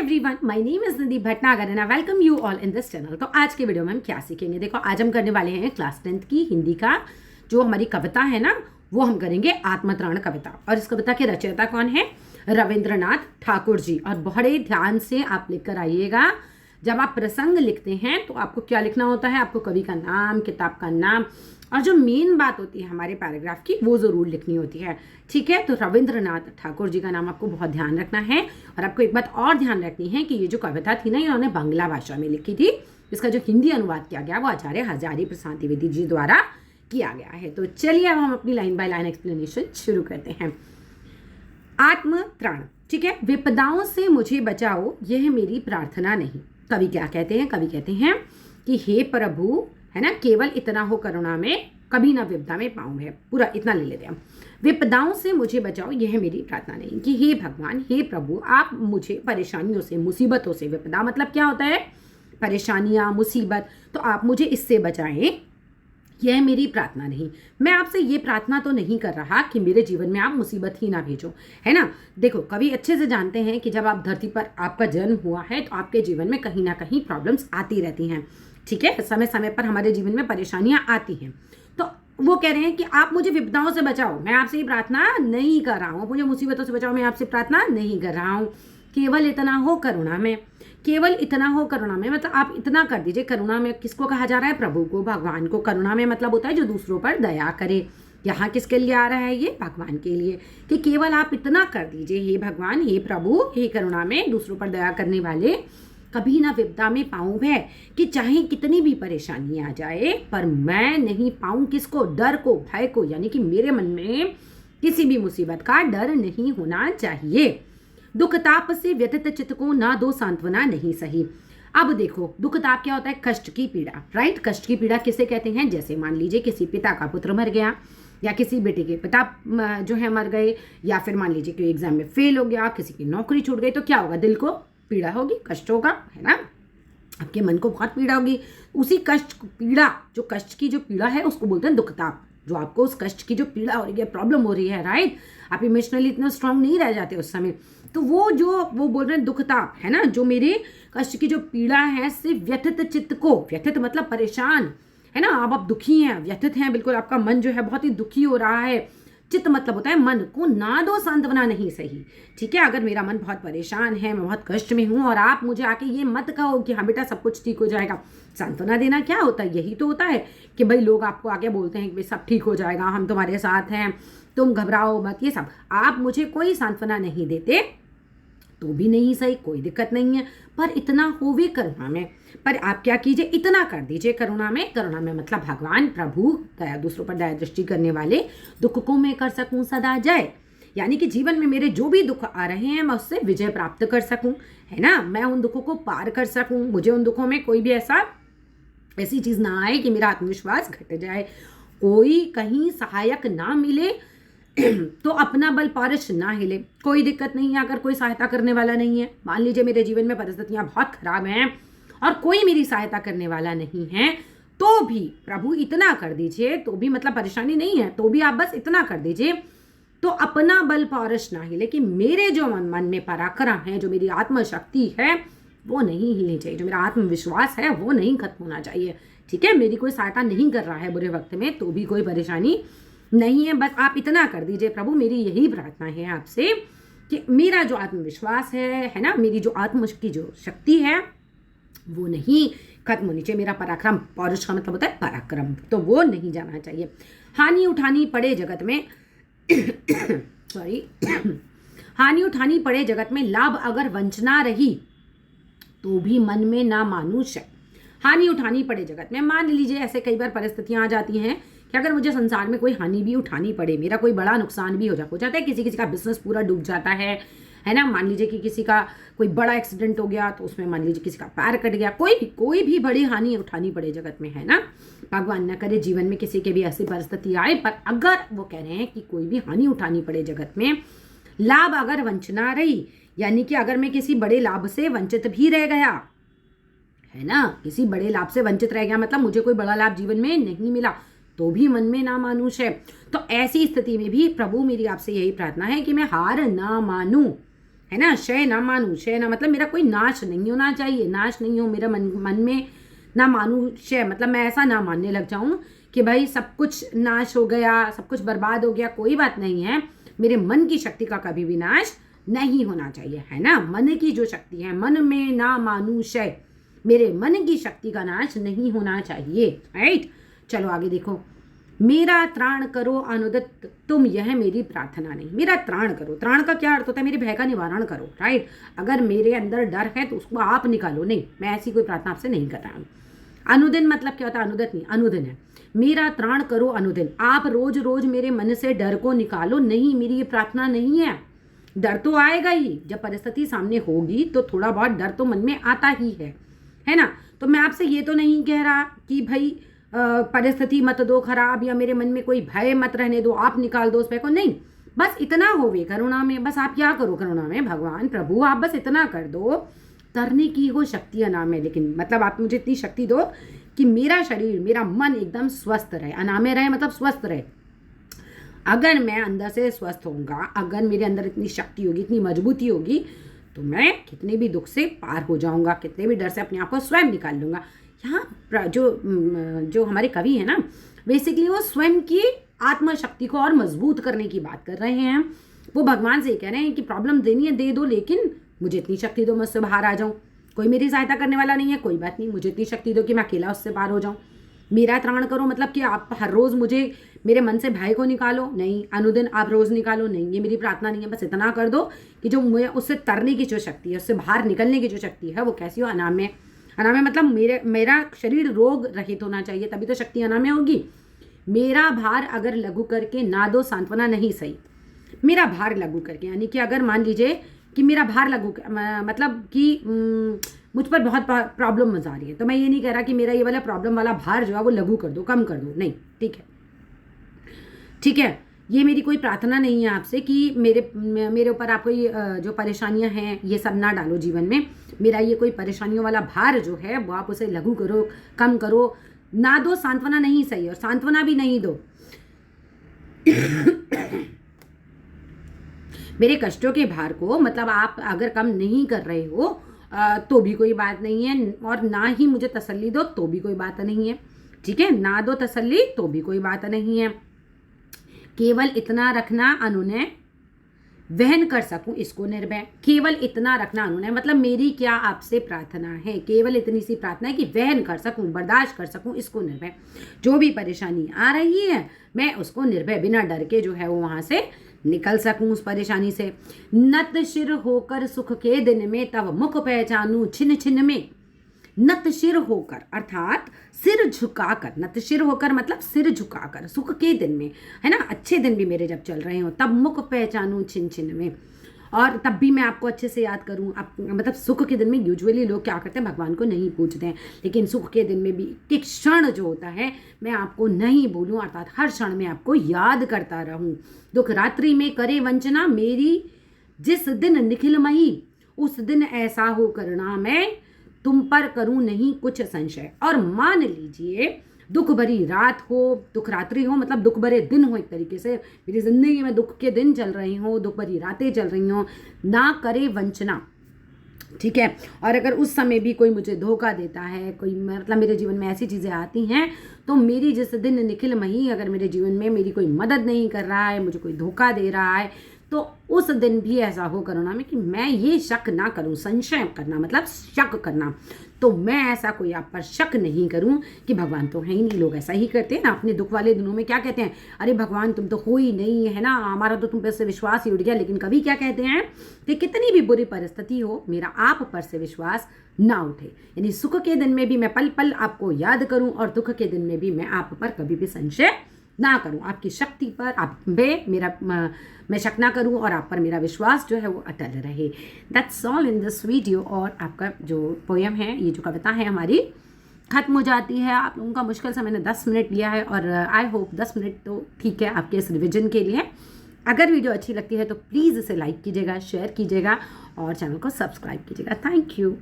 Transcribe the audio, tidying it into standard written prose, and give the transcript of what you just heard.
Everyone, my name is Nidhi Bhatnagar and I welcome you all in this channel. तो आज के video में हम क्या सीखेंगे, देखो आज हम करने वाले हैं क्लास 10th की हिंदी का जो हमारी कविता है ना, वो हम करेंगे आत्मतरण कविता। और इस कविता के रचयिता कौन है? रविंद्रनाथ ठाकुर जी। और बड़े ध्यान से आप लिख कर आइएगा। जब आप प्रसंग लिखते हैं तो आपको क्या लिखना होता है? आपको कवि का नाम, किताब का नाम और जो मेन बात होती है हमारे पैराग्राफ की वो ज़रूर लिखनी होती है। ठीक है, तो रविंद्रनाथ ठाकुर जी का नाम आपको बहुत ध्यान रखना है। और आपको एक बात और ध्यान रखनी है कि ये जो कविता थी ना, इन्होंने बांग्ला भाषा में लिखी थी। इसका जो हिंदी अनुवाद किया गया वो आचार्य हजारी प्रसाद द्विवेदी जी द्वारा किया गया है। तो चलिए अब हम अपनी लाइन बाय लाइन एक्सप्लेनेशन शुरू करते हैं। आत्मतरण, ठीक है। विपदाओं से मुझे बचाओ, यह मेरी प्रार्थना नहीं। कवि क्या कहते हैं? कवि कहते हैं कि हे प्रभु, है ना, केवल इतना हो करुणा में, कभी ना विपदा में पाऊं है। पूरा इतना ले लेते हैं। विपदाओं से मुझे बचाओ, यह मेरी प्रार्थना नहीं। कि हे भगवान, हे प्रभु, आप मुझे परेशानियों से, मुसीबतों से, विपदा मतलब क्या होता है? परेशानियां, मुसीबत, तो आप मुझे इससे बचाएं, यह मेरी प्रार्थना नहीं। मैं आपसे ये प्रार्थना तो नहीं कर रहा कि मेरे जीवन में आप मुसीबत ही ना भेजो, है ना। देखो, कवि अच्छे से जानते हैं कि जब आप धरती पर आपका जन्म हुआ है तो आपके जीवन में कहीं ना कहीं प्रॉब्लम्स आती रहती हैं। ठीक है, समय समय पर हमारे जीवन में परेशानियां आती हैं। तो वो कह रहे हैं कि आप मुझे विपदाओं से बचाओ, मैं आपसे ये प्रार्थना नहीं कर रहा हूँ। मुझे मुसीबतों से बचाओ, मैं आपसे प्रार्थना नहीं कर रहा हूँ। केवल इतना हो करुणा में, केवल इतना हो करुणा में, मतलब आप इतना कर दीजिए। करुणा में किसको कहा जा रहा है? प्रभु को, भगवान को। करुणा में मतलब होता है जो दूसरों पर दया करे। यहाँ किसके लिए आ रहा है? ये भगवान के लिए। कि केवल आप इतना कर दीजिए, हे भगवान, हे प्रभु, हे करुणा में दूसरों पर दया करने वाले, कभी ना विपदा में पाऊं है। कि चाहे कितनी भी परेशानी आ जाए पर मैं नहीं पाऊं किसको? डर को, भय को। यानी कि मेरे मन में किसी भी मुसीबत का डर नहीं होना चाहिए। दुख ताप से व्यथित चित्त को ना दो सांत्वना नहीं सही। अब देखो, दुख ताप क्या होता है? कष्ट की पीड़ा, राइट। कष्ट की पीड़ा किसे कहते हैं? जैसे मान लीजिए किसी पिता का पुत्र मर गया, या किसी बेटे के पिता जो है मर गए, या फिर मान लीजिए कि एग्जाम में फेल हो गया, किसी की नौकरी छूट गई, तो क्या होगा? दिल को पीड़ा होगी, कष्ट होगा, है ना। आपके मन को बहुत पीड़ा होगी। उसी कष्ट पीड़ा, जो कष्ट की जो पीड़ा है उसको बोलते हैं दुख ताप। जो आपको उस कष्ट की जो पीड़ा हो रही है, प्रॉब्लम हो रही है, राइट, आप इमोशनली इतना स्ट्रांग नहीं रह जाते उस समय, तो वो बोल रहे हैं दुख ताप, है ना। जो मेरे कष्ट की जो पीड़ा है से व्यथित चित्त को, व्यथित मतलब परेशान, है ना। अब आप दुखी हैं, व्यथित हैं, बिल्कुल आपका मन जो है बहुत ही दुखी हो रहा है। चित्त मतलब होता है मन को, ना दो सांत्वना नहीं सही। ठीक है, अगर मेरा मन बहुत परेशान है, मैं बहुत कष्ट में हूँ, और आप मुझे आके ये मत कहो कि हाँ बेटा सब कुछ ठीक हो जाएगा। सांत्वना देना क्या होता है? यही तो होता है कि भाई लोग आपको आके बोलते हैं कि भाई सब ठीक हो जाएगा, हम तुम्हारे साथ हैं, तुम घबराओ मत, ये सब। आप मुझे कोई सांत्वना नहीं देते तो भी नहीं सही, कोई दिक्कत नहीं है, पर इतना होवे करुणा में। पर आप क्या कीजिए? इतना कर दीजिए करुणा में। करुणा में मतलब भगवान, प्रभु, दया, दूसरों पर दया दृष्टि करने वाले, दुख को मैं कर सकूं सदा जय। यानी कि जीवन में मेरे जो भी दुख आ रहे हैं मैं उससे विजय प्राप्त कर सकूं, है ना। मैं उन दुखों को पार कर सकूं। मुझे उन दुखों में कोई भी ऐसी चीज़ ना आए कि मेरा आत्मविश्वास घट जाए। कोई कहीं सहायक ना मिले तो अपना बल पारश ना हिले। कोई दिक्कत नहीं है अगर कोई सहायता करने वाला नहीं है। मान लीजिए मेरे जीवन में परिस्थितियां बहुत खराब हैं और कोई मेरी सहायता करने वाला नहीं है, तो भी प्रभु इतना कर दीजिए, तो भी मतलब परेशानी नहीं है, तो भी आप बस इतना कर दीजिए, तो अपना बल पारश ना हिले। कि मेरे जो मन में पराक्रम है, जो मेरी आत्मशक्ति है, वो नहीं हिलनी चाहिए। जो मेरा आत्मविश्वास है वो नहीं खत्म होना चाहिए। ठीक है, मेरी कोई सहायता नहीं कर रहा है बुरे वक्त में, तो भी कोई परेशानी नहीं है। बस आप इतना कर दीजिए प्रभु, मेरी यही प्रार्थना है आपसे कि मेरा जो आत्मविश्वास है ना, मेरी जो आत्म की जो शक्ति है वो नहीं खत्म होनी चाहिए। मेरा पराक्रम, पौरुष का मतलब होता है पराक्रम, तो वो नहीं जाना चाहिए। हानि उठानी पड़े जगत में सॉरी हानि उठानी पड़े जगत में, लाभ अगर वंचना रही तो भी मन में ना मानुष। हानि उठानी पड़े जगत में, मान लीजिए ऐसे कई बार परिस्थितियां आ जाती हैं कि अगर मुझे संसार में कोई हानि भी उठानी पड़े, मेरा कोई बड़ा नुकसान भी हो जाता है, किसी का बिजनेस पूरा डूब जाता है ना। मान लीजिए कि किसी का कोई बड़ा एक्सीडेंट हो गया, तो उसमें मान लीजिए किसी का पैर कट गया, कोई भी बड़ी हानि उठानी पड़े जगत में, है ना। भगवान न करे जीवन में किसी के भी ऐसी परिस्थिति आए, पर अगर वो कह रहे हैं कि कोई भी हानि उठानी पड़े जगत में, लाभ अगर वंचना रही, यानी कि अगर मैं किसी बड़े लाभ से वंचित भी रह गया, है ना, किसी बड़े लाभ से वंचित रह गया, मतलब मुझे कोई बड़ा लाभ जीवन में नहीं मिला, तो भी मन में ना मानुष है। तो ऐसी स्थिति में भी प्रभु मेरी आपसे यही प्रार्थना है कि मैं हार ना मानूं, है ना। शय ना मानू, शय ना मतलब मेरा कोई नाश नहीं होना चाहिए, नाश नहीं हो मेरा मन में, ना मानू शय मतलब मैं ऐसा ना मानने लग जाऊं कि भाई सब कुछ नाश हो गया, सब कुछ बर्बाद हो गया। कोई बात नहीं है, मेरे मन की शक्ति का कभी भी नाश नहीं होना चाहिए, है ना। मन की जो शक्ति है, मन में ना मानू शय, मेरे मन की शक्ति का नाश नहीं होना चाहिए, राइट। चलो आगे देखो, मेरा त्राण करो अनुदित तुम, यह मेरी प्रार्थना नहीं। मेरा त्राण करो, त्राण का क्या अर्थ होता है, मेरे भय का निवारण करो, राइट। अगर मेरे अंदर डर है तो उसको आप निकालो, नहीं मैं ऐसी कोई प्रार्थना आपसे नहीं कर रहा हूँ। अनुदिन मतलब क्या होता है, अनुदित नहीं, अनुदिन है। मेरा त्राण करो अनुदिन, आप रोज रोज मेरे मन से डर को निकालो, नहीं मेरी ये प्रार्थना नहीं है। डर तो आएगा ही, जब परिस्थिति सामने होगी तो थोड़ा बहुत डर तो मन में आता ही है ना। तो मैं आपसे ये तो नहीं कह रहा कि भाई परिस्थिति मत दो खराब, या मेरे मन में कोई भय मत रहने दो, आप निकाल दो उस भय को, नहीं। बस इतना होवे करुणा में, बस आप क्या करो करुणा में, भगवान प्रभु आप बस इतना कर दो, तरने की हो शक्ति अनाम है, लेकिन मतलब आप मुझे इतनी शक्ति दो कि मेरा शरीर मेरा मन एकदम स्वस्थ रहे। अनामे रहे मतलब स्वस्थ रहे। अगर मैं अंदर से स्वस्थ होऊंगा, अगर मेरे अंदर इतनी शक्ति होगी, इतनी मजबूती होगी, तो मैं कितने भी दुख से पार हो जाऊंगा, कितने भी डर से अपने आप को स्वयं निकाल लूंगा। यहाँ जो हमारे कवि है ना, बेसिकली वो स्वयं की आत्मशक्ति को और मजबूत करने की बात कर रहे हैं। वो भगवान से कह रहे हैं कि प्रॉब्लम देनी है दे दो, लेकिन मुझे इतनी शक्ति दो मैं उससे बाहर आ जाऊं। कोई मेरी सहायता करने वाला नहीं है, कोई बात नहीं, मुझे इतनी शक्ति दो कि मैं अकेला उससे पार हो जाऊं। मेरा त्राण करो मतलब कि आप हर रोज मुझे मेरे मन से भय को निकालो, नहीं। अनुदिन आप रोज निकालो, नहीं, ये मेरी प्रार्थना नहीं है। बस इतना कर दो कि जो मुझे उससे तरने की जो शक्ति है, उससे बाहर निकलने की जो शक्ति है, वो कैसी हो, अनाम्य। अनाम्य मतलब मेरा शरीर रोग रहित होना चाहिए, तभी तो शक्ति अनाम्य होगी। मेरा भार अगर लघु करके ना दो सांत्वना, नहीं सही। मेरा भार लघु करके यानी कि अगर मान लीजिए कि मेरा भार लघु मतलब कि मुझ पर बहुत प्रॉब्लम आ रही है, तो मैं ये नहीं कह रहा कि मेरा ये वाला प्रॉब्लम वाला भार जो है वो लघु कर दो, कम कर दो, नहीं, ठीक है। ये मेरी कोई प्रार्थना नहीं है आपसे कि मेरे ऊपर आप कोई जो परेशानियां हैं ये सब ना डालो जीवन में। मेरा ये कोई परेशानियों वाला भार जो है वो आप उसे लघु करो, कम करो, ना दो सांत्वना, नहीं सही, और सांत्वना भी नहीं दो। मेरे कष्टों के भार को मतलब आप अगर कम नहीं कर रहे हो तो भी कोई बात नहीं है, और ना ही मुझे तसल्ली दो तो भी कोई बात नहीं है, ठीक है। ना दो तसल्ली तो भी कोई बात नहीं है। केवल इतना रखना अनुनय, वहन कर सकूं इसको निर्भय। केवल इतना रखना अनुनय मतलब मेरी क्या आपसे प्रार्थना है, केवल इतनी सी प्रार्थना है कि वहन कर सकूं, बर्दाश्त कर सकूं इसको निर्भय। जो भी परेशानी आ रही है मैं उसको निर्भय बिना डर के जो है वो वहां से निकल सकूं उस परेशानी से। नत शिर होकर सुख के दिन में तब मुख पहचानूं छिन छिन में। नत शिर होकर अर्थात सिर झुकाकर, नत शिर होकर मतलब सिर झुकाकर, सुख के दिन में, है ना, अच्छे दिन भी मेरे जब चल रहे हो तब मुख पहचानूं छिन छिन में, और तब भी मैं आपको अच्छे से याद करूं। मतलब सुख के दिन में यूजुअली लोग क्या करते हैं, भगवान को नहीं पूछते हैं, लेकिन सुख के दिन में भी एक क्षण जो होता है मैं आपको नहीं भूलूं, अर्थात हर क्षण में आपको याद करता रहूं। दुख रात्रि में करे वंचना मेरी जिस दिन निखिलमयी, उस दिन ऐसा हो करना मैं तुम पर करूं नहीं कुछ संशय। और मान लीजिए दुख भरी रात हो, दुख रात्रि हो मतलब दुख भरे दिन हो, एक तरीके से मेरी जिंदगी में दुख के दिन चल रही हो, दुख भरी रातें चल रही हो, ना करे वंचना, ठीक है। और अगर उस समय भी कोई मुझे धोखा देता है, कोई मतलब मेरे जीवन में ऐसी चीज़ें आती हैं, तो मेरी जिस दिन निखिल मही, अगर मेरे जीवन में मेरी कोई मदद नहीं कर रहा है, मुझे कोई धोखा दे रहा है, तो उस दिन भी ऐसा हो करुणा में कि मैं ये शक ना करूं, संशय करना मतलब शक करना, तो मैं ऐसा कोई आप पर शक नहीं करूं कि भगवान तो है ही नहीं। लोग ऐसा ही करते हैं ना अपने दुख वाले दिनों में, क्या कहते हैं, अरे भगवान तुम तो हो ही नहीं, है ना, हमारा तो तुम पर से विश्वास ही उठ गया। लेकिन कभी क्या कहते हैं कि कितनी भी बुरी परिस्थिति हो मेरा आप पर से विश्वास ना उठे, यानी सुख के दिन में भी मैं पल पल आपको याद करूं और दुख के दिन में भी मैं आप पर कभी भी संशय ना करूं, आपकी शक्ति पर आप मैं शक ना करूं और आप पर मेरा विश्वास जो है वो अटल रहे। That's all in this video. और आपका जो पोयम है, ये जो कविता है हमारी खत्म हो जाती है। आप लोगों का मुश्किल से मैंने 10 मिनट लिया है, और आई होप 10 मिनट तो ठीक है आपके इस रिविजन के लिए। अगर वीडियो अच्छी लगती है तो प्लीज़ इसे लाइक कीजिएगा, शेयर कीजिएगा और चैनल को सब्सक्राइब कीजिएगा। Thank you.